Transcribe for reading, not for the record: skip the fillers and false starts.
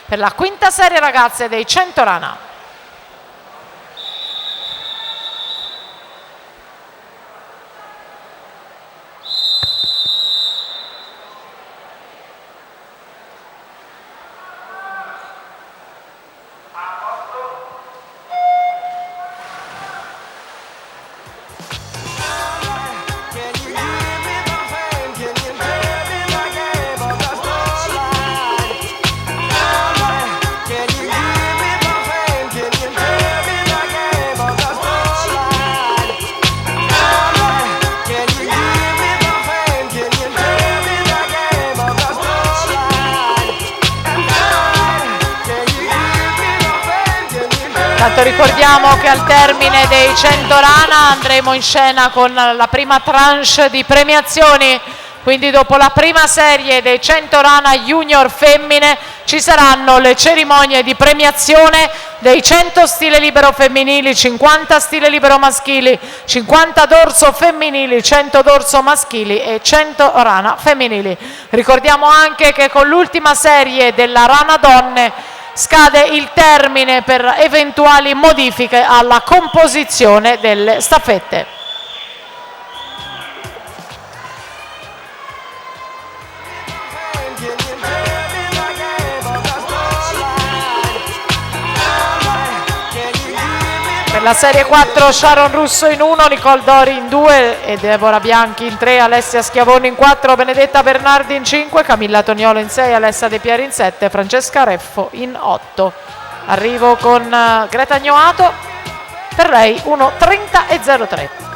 per la quinta serie ragazze dei 100 rana. Tanto ricordiamo che al termine dei 100 rana andremo in scena con la prima tranche di premiazioni, quindi dopo la prima serie dei 100 rana junior femmine ci saranno le cerimonie di premiazione dei 100 stile libero femminili, 50 stile libero maschili, 50 dorso femminili, 100 dorso maschili e 100 rana femminili. Ricordiamo anche che con l'ultima serie della rana donne scade il termine per eventuali modifiche alla composizione delle staffette. Per la serie 4 Sharon Russo in 1, Nicole Dori in 2 e Deborah Bianchi in 3, Alessia Schiavoni in 4, Benedetta Bernardi in 5, Camilla Toniolo in 6, Alessa De Pieri in 7, Francesca Reffo in 8. Arrivo con Greta Gnoato, per lei 1:30:03.